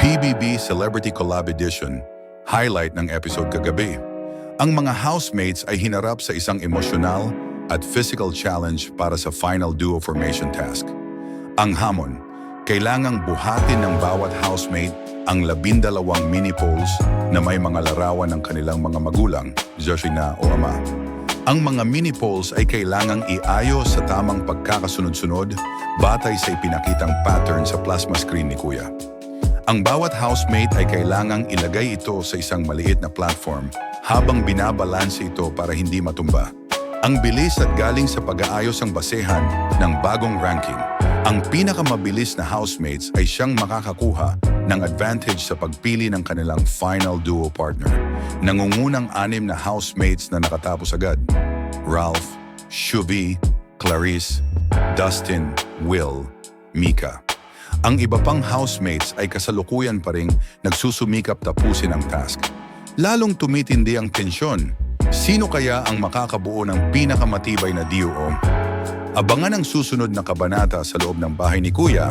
PBB Celebrity Collab Edition, highlight ng episode kagabi. Ang mga housemates ay hinarap sa isang emosyonal at physical challenge para sa final duo formation task. Ang hamon, kailangang buhatin ng bawat housemate ang 12 mini poles na may mga larawan ng kanilang mga magulang, ina o ama. Ang mga mini poles ay kailangang iayos sa tamang pagkakasunod-sunod batay sa ipinakitang pattern sa plasma screen ni Kuya. Ang bawat housemate ay kailangang ilagay ito sa isang maliit na platform habang binabalanse ito para hindi matumba. Ang bilis at galing sa pag-aayos ang basehan ng bagong ranking. Ang pinakamabilis na housemates ay siyang makakakuha ng advantage sa pagpili ng kanilang final duo partner. Nangungunang 6 na housemates na nakatapos agad: Ralph, Shubi, Clarice, Dustin, Will, Mika. Ang iba pang housemates ay kasalukuyan pa ring nagsusumikap tapusin ang task. Lalong tumitindi ang tensyon. Sino kaya ang makakabuo ng pinakamatibay na duo? Abangan ang susunod na kabanata sa loob ng bahay ni Kuya.